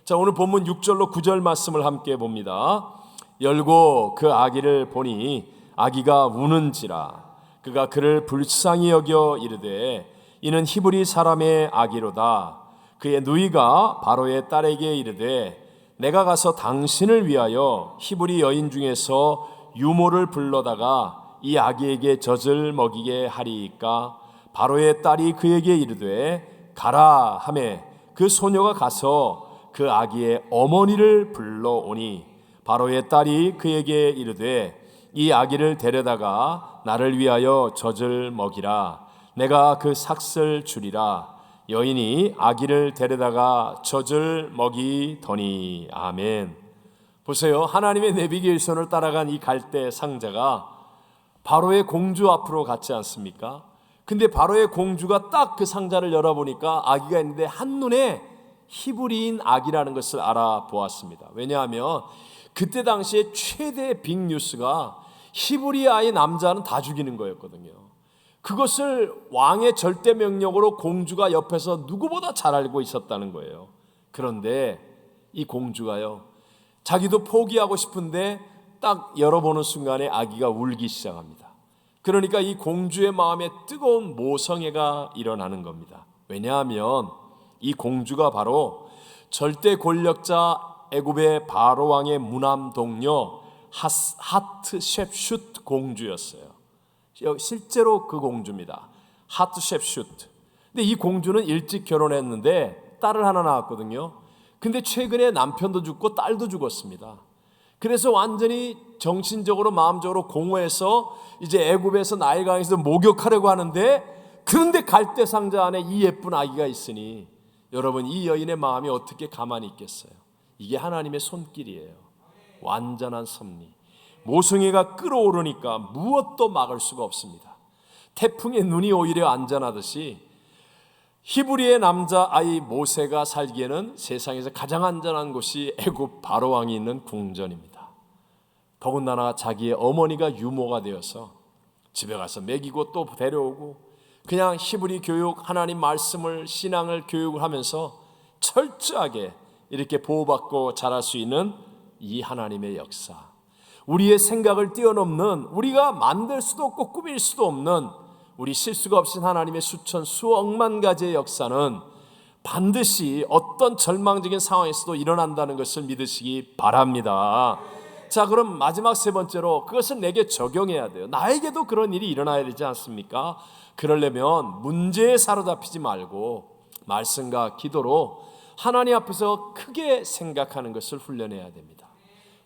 자, 오늘 본문 6절로 9절 말씀을 함께 봅니다. 열고 그 아기를 보니 아기가 우는지라. 그가 그를 불쌍히 여겨 이르되 이는 히브리 사람의 아기로다. 그의 누이가 바로의 딸에게 이르되 내가 가서 당신을 위하여 히브리 여인 중에서 유모를 불러다가 이 아기에게 젖을 먹이게 하리이까. 바로의 딸이 그에게 이르되 가라 하매 그 소녀가 가서 그 아기의 어머니를 불러오니 바로의 딸이 그에게 이르되 이 아기를 데려다가 나를 위하여 젖을 먹이라. 내가 그 삭슬 주리라. 여인이 아기를 데려다가 젖을 먹이더니. 아멘. 보세요. 하나님의 내비게이션을 따라간 이 갈대 상자가 바로의 공주 앞으로 갔지 않습니까? 근데 바로의 공주가 딱 그 상자를 열어보니까 아기가 있는데 한눈에 히브리인 아기라는 것을 알아보았습니다. 왜냐하면 그때 당시에 최대 빅뉴스가 히브리아의 남자는 다 죽이는 거였거든요. 그것을 왕의 절대 명령으로 공주가 옆에서 누구보다 잘 알고 있었다는 거예요. 그런데 이 공주가요, 자기도 포기하고 싶은데 딱 열어보는 순간에 아기가 울기 시작합니다. 그러니까 이 공주의 마음에 뜨거운 모성애가 일어나는 겁니다. 왜냐하면 이 공주가 바로 절대 권력자 애굽의 바로 왕의 무남 동료 하트셉슈트 공주였어요. 실제로 그 공주입니다. 하트셉슈트. 근데 이 공주는 일찍 결혼했는데 딸을 하나 낳았거든요. 근데 최근에 남편도 죽고 딸도 죽었습니다. 그래서 완전히 정신적으로 마음적으로 공허해서 이제 애굽에서 나일강에서 목욕하려고 하는데, 그런데 갈대 상자 안에 이 예쁜 아기가 있으니 여러분 이 여인의 마음이 어떻게 가만히 있겠어요? 이게 하나님의 손길이에요. 완전한 섭리. 모성애가 끓어오르니까 무엇도 막을 수가 없습니다. 태풍에 눈이 오히려 안전하듯이 히브리의 남자아이 모세가 살기에는 세상에서 가장 안전한 곳이 애굽 바로 왕이 있는 궁전입니다. 더군다나 자기의 어머니가 유모가 되어서 집에 가서 먹이고 또 데려오고 그냥 히브리 교육, 하나님 말씀을, 신앙을 교육을 하면서 철저하게 이렇게 보호받고 자랄 수 있는 이 하나님의 역사, 우리의 생각을 뛰어넘는, 우리가 만들 수도 없고 꾸밀 수도 없는 우리 실수가 없인 하나님의 수천 수억만 가지의 역사는 반드시 어떤 절망적인 상황에서도 일어난다는 것을 믿으시기 바랍니다. 자, 그럼 마지막 세 번째로 그것을 내게 적용해야 돼요. 나에게도 그런 일이 일어나야 되지 않습니까? 그러려면 문제에 사로잡히지 말고 말씀과 기도로 하나님 앞에서 크게 생각하는 것을 훈련해야 됩니다.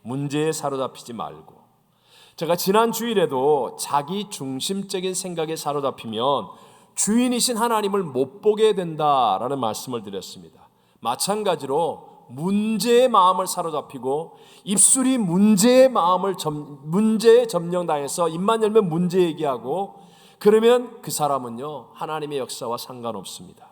문제에 사로잡히지 말고. 제가 지난 주일에도 자기 중심적인 생각에 사로잡히면 주인이신 하나님을 못 보게 된다라는 말씀을 드렸습니다. 마찬가지로 문제의 마음을 사로잡히고 입술이 문제의 마음을 문제에 점령당해서 입만 열면 문제 얘기하고 그러면 그 사람은요 하나님의 역사와 상관없습니다.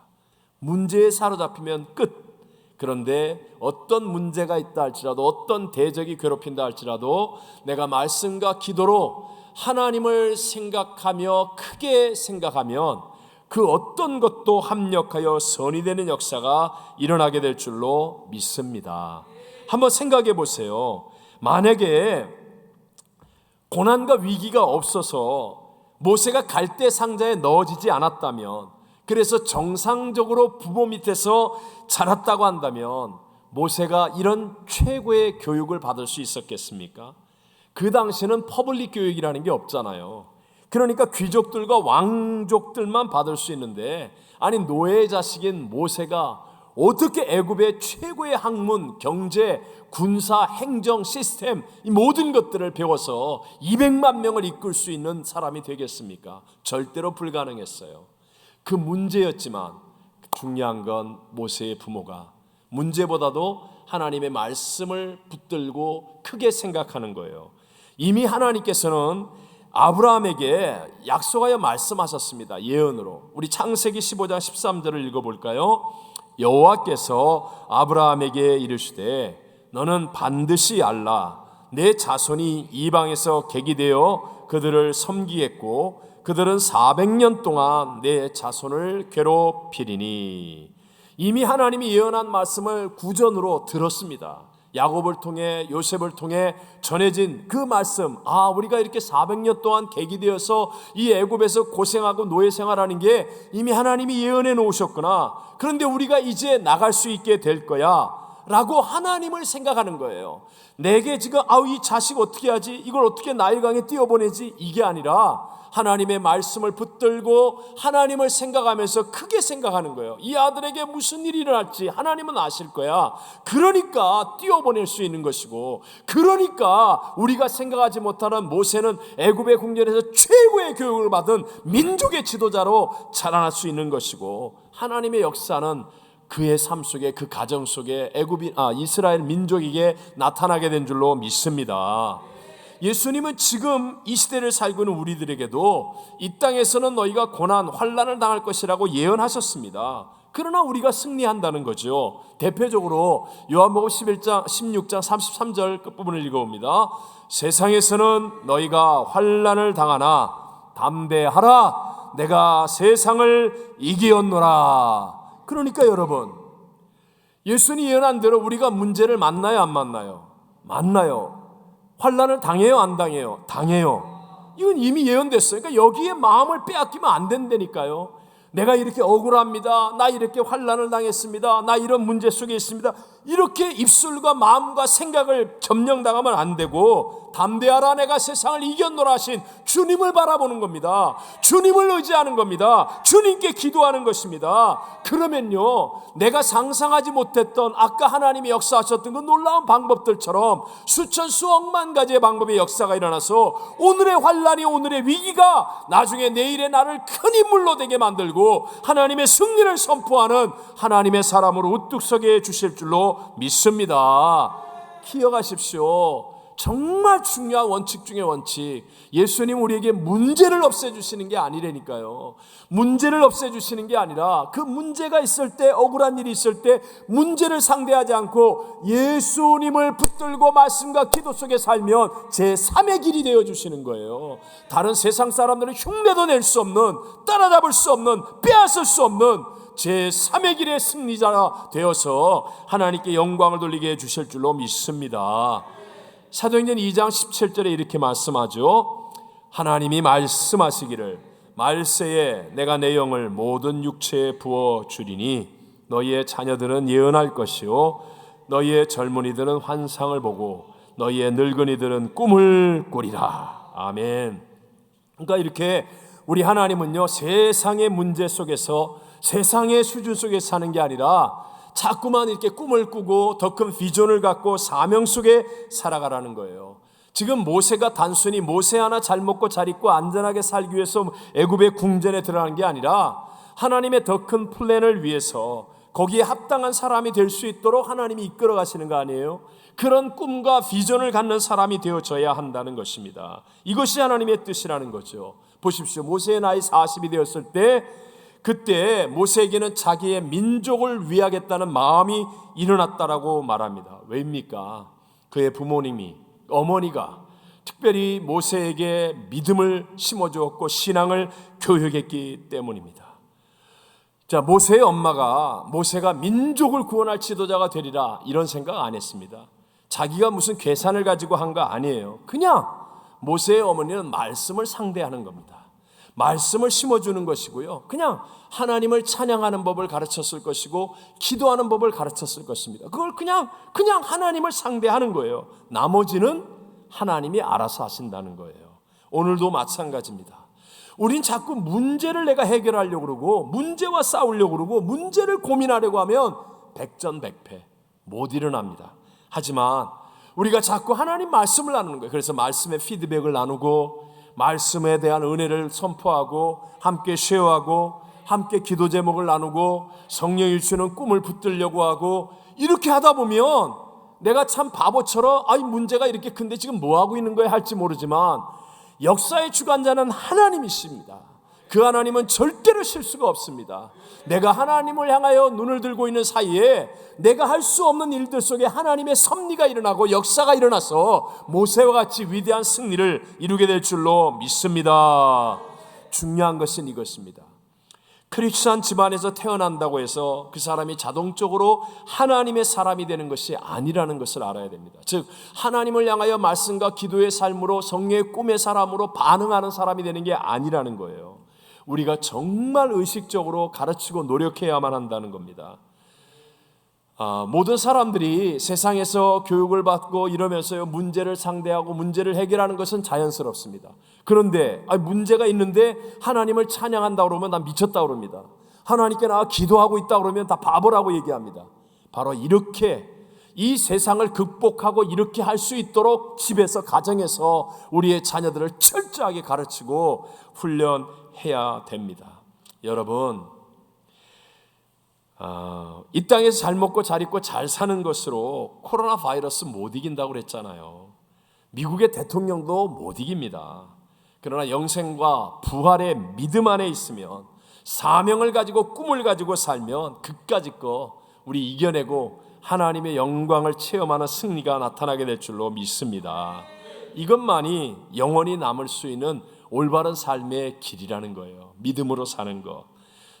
문제에 사로잡히면 끝. 그런데 어떤 문제가 있다 할지라도, 어떤 대적이 괴롭힌다 할지라도 내가 말씀과 기도로 하나님을 생각하며 크게 생각하면 그 어떤 것도 합력하여 선이 되는 역사가 일어나게 될 줄로 믿습니다. 한번 생각해 보세요. 만약에 고난과 위기가 없어서 모세가 갈대 상자에 넣어지지 않았다면, 그래서 정상적으로 부모 밑에서 자랐다고 한다면 모세가 이런 최고의 교육을 받을 수 있었겠습니까? 그 당시에는 퍼블릭 교육이라는 게 없잖아요. 그러니까 귀족들과 왕족들만 받을 수 있는데, 아니 노예의 자식인 모세가 어떻게 애굽의 최고의 학문, 경제, 군사, 행정, 시스템 이 모든 것들을 배워서 200만 명을 이끌 수 있는 사람이 되겠습니까? 절대로 불가능했어요. 그 문제였지만 중요한 건 모세의 부모가 문제보다도 하나님의 말씀을 붙들고 크게 생각하는 거예요. 이미 하나님께서는 아브라함에게 약속하여 말씀하셨습니다. 예언으로. 우리 창세기 15장 13절을 읽어볼까요? 여호와께서 아브라함에게 이르시되 너는 반드시 알라. 내 자손이 이방에서 객이 되어 그들을 섬기겠고 그들은 400년 동안 내 자손을 괴롭히리니. 이미 하나님이 예언한 말씀을 구전으로 들었습니다. 야곱을 통해, 요셉을 통해 전해진 그 말씀, 우리가 이렇게 400년 동안 객이 되어서 이 애굽에서 고생하고 노예 생활하는 게 이미 하나님이 예언해 놓으셨구나. 그런데 우리가 이제 나갈 수 있게 될 거야 라고 하나님을 생각하는 거예요. 내게 지금 이 자식 어떻게 하지? 이걸 어떻게 나일강에 띄워보내지? 이게 아니라 하나님의 말씀을 붙들고 하나님을 생각하면서 크게 생각하는 거예요. 이 아들에게 무슨 일이 일어날지 하나님은 아실 거야. 그러니까 띄워보낼 수 있는 것이고, 그러니까 우리가 생각하지 못하는 모세는 애굽의 궁전에서 최고의 교육을 받은 민족의 지도자로 자라날 수 있는 것이고, 하나님의 역사는 그의 삶 속에, 그 가정 속에 이스라엘 민족에게 나타나게 된 줄로 믿습니다. 예수님은 지금 이 시대를 살고 있는 우리들에게도 이 땅에서는 너희가 고난, 환난을 당할 것이라고 예언하셨습니다. 그러나 우리가 승리한다는 거죠. 대표적으로 요한복음 16장 33절 끝부분을 읽어봅니다. 세상에서는 너희가 환난을 당하나 담대하라. 내가 세상을 이기었노라. 그러니까 여러분, 예수님이 예언한 대로 우리가 문제를 만나요, 안 만나요? 만나요. 환난을 당해요, 안 당해요? 당해요. 이건 이미 예언됐어요. 그러니까 여기에 마음을 빼앗기면 안 된다니까요. 내가 이렇게 억울합니다. 나 이렇게 환난을 당했습니다. 나 이런 문제 속에 있습니다. 이렇게 입술과 마음과 생각을 점령당하면 안 되고, 담대하라 내가 세상을 이겼노라 하신 주님을 바라보는 겁니다. 주님을 의지하는 겁니다. 주님께 기도하는 것입니다. 그러면요, 내가 상상하지 못했던 아까 하나님이 역사하셨던 그 놀라운 방법들처럼 수천 수억만 가지의 방법의 역사가 일어나서 오늘의 환난이, 오늘의 위기가 나중에 내일의 나를 큰 인물로 되게 만들고 하나님의 승리를 선포하는 하나님의 사람으로 우뚝 서게 해주실 줄로 믿습니다. 기억하십시오. 정말 중요한 원칙 중에 원칙. 예수님 우리에게 문제를 없애주시는 게 아니라니까요. 문제를 없애주시는 게 아니라 그 문제가 있을 때, 억울한 일이 있을 때 문제를 상대하지 않고 예수님을 붙들고 말씀과 기도 속에 살면 제3의 길이 되어주시는 거예요. 다른 세상 사람들은 흉내도 낼 수 없는, 따라잡을 수 없는, 빼앗을 수 없는 제3의 길의 승리자가 되어서 하나님께 영광을 돌리게 해주실 줄로 믿습니다. 사도행전 2장 17절에 이렇게 말씀하죠. 하나님이 말씀하시기를 말세에 내가 내 영을 모든 육체에 부어주리니 너희의 자녀들은 예언할 것이요 너희의 젊은이들은 환상을 보고 너희의 늙은이들은 꿈을 꾸리라. 아멘. 그러니까 이렇게 우리 하나님은요, 세상의 문제 속에서, 세상의 수준 속에 사는 게 아니라 자꾸만 이렇게 꿈을 꾸고 더 큰 비전을 갖고 사명 속에 살아가라는 거예요. 지금 모세가 단순히 모세 하나 잘 먹고 잘 입고 안전하게 살기 위해서 애굽의 궁전에 들어가는 게 아니라 하나님의 더 큰 플랜을 위해서 거기에 합당한 사람이 될 수 있도록 하나님이 이끌어 가시는 거 아니에요? 그런 꿈과 비전을 갖는 사람이 되어져야 한다는 것입니다. 이것이 하나님의 뜻이라는 거죠. 보십시오. 모세의 나이 40이 되었을 때 그때 모세에게는 자기의 민족을 위하겠다는 마음이 일어났다라고 말합니다. 왜입니까? 그의 부모님이, 어머니가 특별히 모세에게 믿음을 심어주었고 신앙을 교육했기 때문입니다. 자, 모세의 엄마가 모세가 민족을 구원할 지도자가 되리라 이런 생각 안 했습니다. 자기가 무슨 계산을 가지고 한 거 아니에요. 그냥 모세의 어머니는 말씀을 상대하는 겁니다. 말씀을 심어주는 것이고요. 그냥 하나님을 찬양하는 법을 가르쳤을 것이고 기도하는 법을 가르쳤을 것입니다. 그걸 그냥 하나님을 상대하는 거예요. 나머지는 하나님이 알아서 하신다는 거예요. 오늘도 마찬가지입니다. 우린 자꾸 문제를 내가 해결하려고 그러고 문제와 싸우려고 그러고 문제를 고민하려고 하면 백전백패 못 일어납니다. 하지만 우리가 자꾸 하나님 말씀을 나누는 거예요. 그래서 말씀의 피드백을 나누고 말씀에 대한 은혜를 선포하고 함께 쉐어하고 함께 기도 제목을 나누고 성령이 주는 꿈을 붙들려고 하고 이렇게 하다 보면 내가 참 바보처럼 문제가 이렇게 큰데 지금 뭐 하고 있는 거야 할지 모르지만 역사의 주관자는 하나님이십니다. 그 하나님은 절대로 실수가 없습니다. 내가 하나님을 향하여 눈을 들고 있는 사이에 내가 할 수 없는 일들 속에 하나님의 섭리가 일어나고 역사가 일어나서 모세와 같이 위대한 승리를 이루게 될 줄로 믿습니다. 중요한 것은 이것입니다. 크리스찬 집안에서 태어난다고 해서 그 사람이 자동적으로 하나님의 사람이 되는 것이 아니라는 것을 알아야 됩니다. 즉 하나님을 향하여 말씀과 기도의 삶으로 성령의 꿈의 사람으로 반응하는 사람이 되는 게 아니라는 거예요. 우리가 정말 의식적으로 가르치고 노력해야만 한다는 겁니다. 모든 사람들이 세상에서 교육을 받고 이러면서요 문제를 상대하고 문제를 해결하는 것은 자연스럽습니다. 그런데 문제가 있는데 하나님을 찬양한다 그러면 난 미쳤다 그럽니다. 하나님께 나 기도하고 있다 그러면 다 바보라고 얘기합니다. 바로 이렇게 이 세상을 극복하고 이렇게 할 수 있도록 집에서 가정에서 우리의 자녀들을 철저하게 가르치고 훈련해야 됩니다. 여러분 이 땅에서 잘 먹고 잘 입고 잘 사는 것으로 코로나 바이러스 못 이긴다고 그랬잖아요. 미국의 대통령도 못 이깁니다. 그러나 영생과 부활의 믿음 안에 있으면 사명을 가지고 꿈을 가지고 살면 그까짓 거 우리 이겨내고 하나님의 영광을 체험하는 승리가 나타나게 될 줄로 믿습니다. 이것만이 영원히 남을 수 있는 올바른 삶의 길이라는 거예요. 믿음으로 사는 것.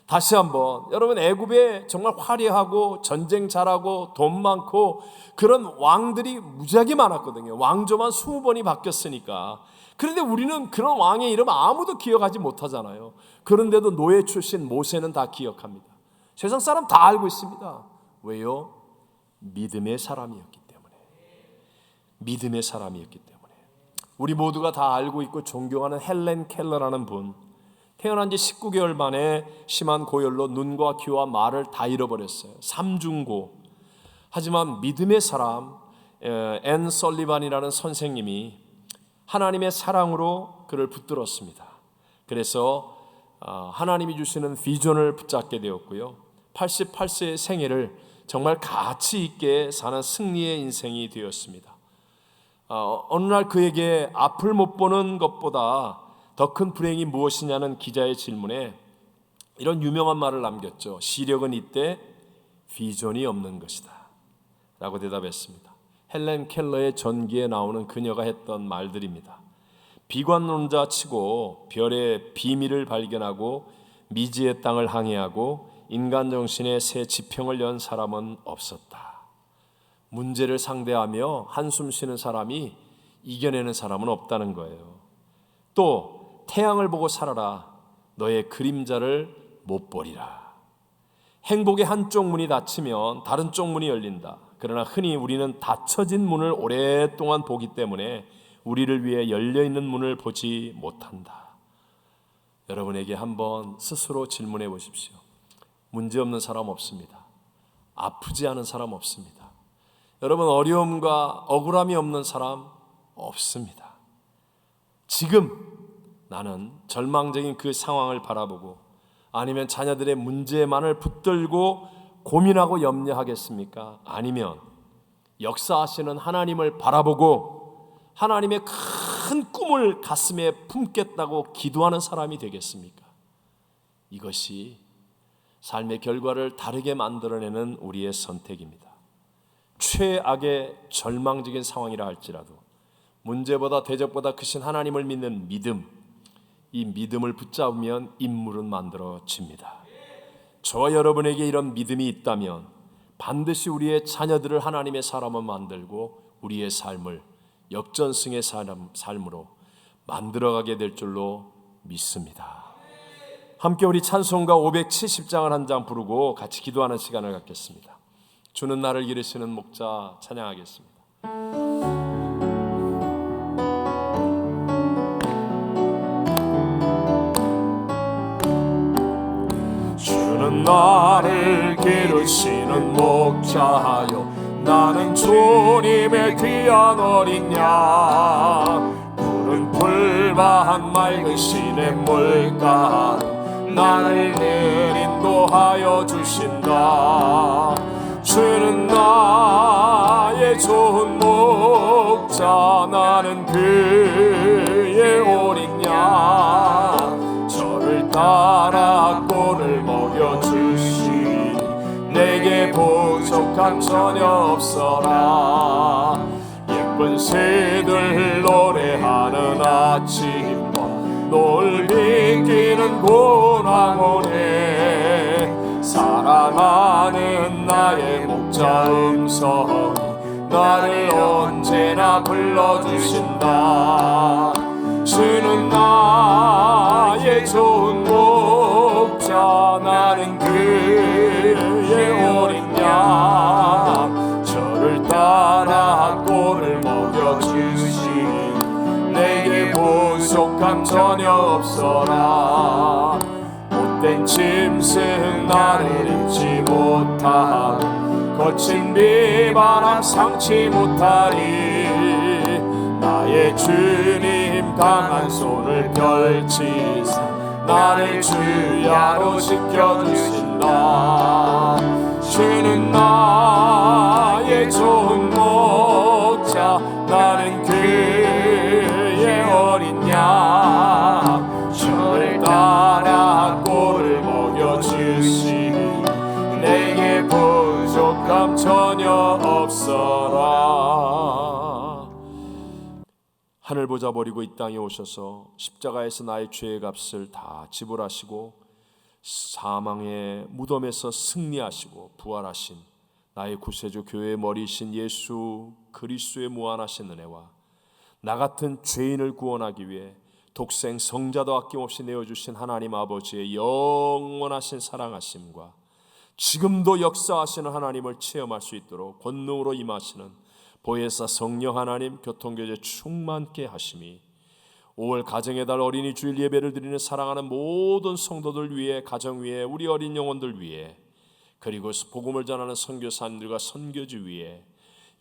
다시 한번 여러분 애굽에 정말 화려하고 전쟁 잘하고 돈 많고 그런 왕들이 무지하게 많았거든요. 왕조만 20번이 바뀌었으니까. 그런데 우리는 그런 왕의 이름 아무도 기억하지 못하잖아요. 그런데도 노예 출신 모세는 다 기억합니다. 세상 사람 다 알고 있습니다. 왜요? 믿음의 사람이었기 때문에. 믿음의 사람이었기 때문에. 우리 모두가 다 알고 있고 존경하는 헬렌 켈러라는 분, 태어난 지 19개월 만에 심한 고열로 눈과 귀와 말을 다 잃어버렸어요. 삼중고. 하지만 믿음의 사람 앤 설리반이라는 선생님이 하나님의 사랑으로 그를 붙들었습니다. 그래서 하나님이 주시는 비전을 붙잡게 되었고요. 88세의 생애를 정말 가치 있게 사는 승리의 인생이 되었습니다. 어느 날 그에게 앞을 못 보는 것보다 더 큰 불행이 무엇이냐는 기자의 질문에 이런 유명한 말을 남겼죠. 시력은 이때 비전이 없는 것이다 라고 대답했습니다. 헬렌 켈러의 전기에 나오는 그녀가 했던 말들입니다. 비관론자 치고 별의 비밀을 발견하고 미지의 땅을 항해하고 인간 정신의 새 지평을 연 사람은 없었다. 문제를 상대하며 한숨 쉬는 사람이 이겨내는 사람은 없다는 거예요. 또 태양을 보고 살아라. 너의 그림자를 못 보리라. 행복의 한쪽 문이 닫히면 다른 쪽 문이 열린다. 그러나 흔히 우리는 닫혀진 문을 오랫동안 보기 때문에 우리를 위해 열려있는 문을 보지 못한다. 여러분에게 한번 스스로 질문해 보십시오. 문제없는 사람 없습니다. 아프지 않은 사람 없습니다. 여러분 어려움과 억울함이 없는 사람 없습니다. 지금 나는 절망적인 그 상황을 바라보고 아니면 자녀들의 문제만을 붙들고 고민하고 염려하겠습니까? 아니면 역사하시는 하나님을 바라보고 하나님의 큰 꿈을 가슴에 품겠다고 기도하는 사람이 되겠습니까? 이것이 삶의 결과를 다르게 만들어내는 우리의 선택입니다. 최악의 절망적인 상황이라 할지라도 문제보다 대적보다 크신 하나님을 믿는 믿음, 이 믿음을 붙잡으면 인물은 만들어집니다. 저와 여러분에게 이런 믿음이 있다면 반드시 우리의 자녀들을 하나님의 사람으로 만들고 우리의 삶을 역전승의 삶으로 만들어가게 될 줄로 믿습니다. 함께 우리 찬송가 570장을 한 장 부르고 같이 기도하는 시간을 갖겠습니다. 주는 나를 기르시는 목자 찬양하겠습니다. 주는 나를 기르시는 목자여 나는 주님의 귀한 어린 양 푸른 풀밭 맑은 시냇물 가로 나를 늘 인도하여 주신다. 주는 나의 좋은 목자 나는 그의 어린 양 저를 따라 꼴을 먹여주시니 내게 부족함 전혀 없어라. 예쁜 새들 노래하는 아침과 널 비키는 고난원에 사랑하는 나의 목자 음성이 나를 언제나 불러주신다. 주는 나의 좋은 목자 나는 그의 어린 양 저를 따라 꼴을 먹여주시니 내게 부족함 전혀 없어라. 못된 짐승 나를 잊지 못하고 거친 비바람 상치 못하리. 나의 주님 강한 손을 펼치사 나를 주야로 지켜주신다. 주는 나의 좋은 목자 나는 그의 어린 양 저를 따라 꼴을 먹여주시니 내게 부족함 전혀 없어라. 하늘 보자 버리고 이 땅에 오셔서 십자가에서 나의 죄의 값을 다 지불하시고 사망의 무덤에서 승리하시고 부활하신 나의 구세주 교회의 머리이신 예수 그리스도의 무한하신 은혜와 나 같은 죄인을 구원하기 위해 독생 성자도 아낌없이 내어주신 하나님 아버지의 영원하신 사랑하심과 지금도 역사하시는 하나님을 체험할 수 있도록 권능으로 임하시는 보혜사 성령 하나님 교통교제 충만케 하심이 5월 가정의 달 어린이 주일 예배를 드리는 사랑하는 모든 성도들 위해 가정 위에 우리 어린 영혼들 위해 그리고 복음을 전하는 선교사님들과 선교지 위에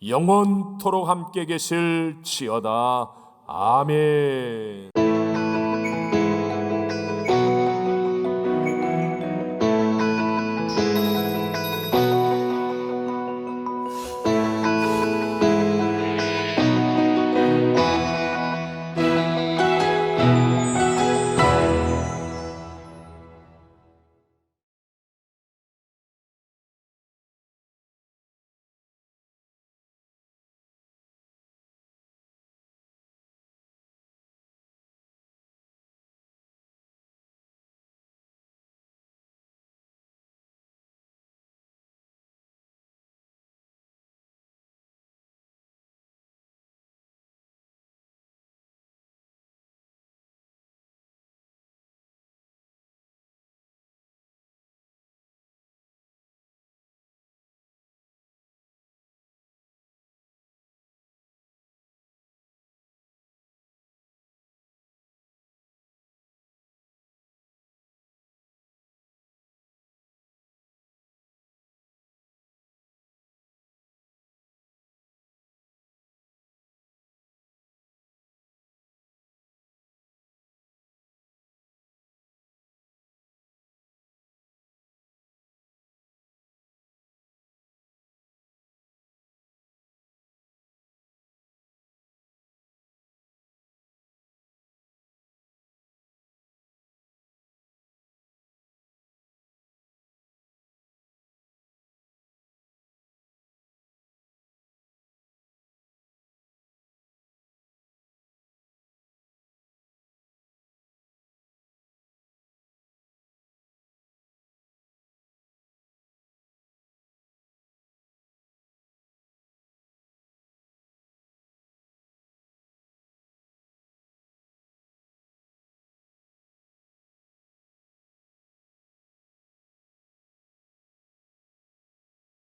영원토록 함께 계실지어다. 아멘.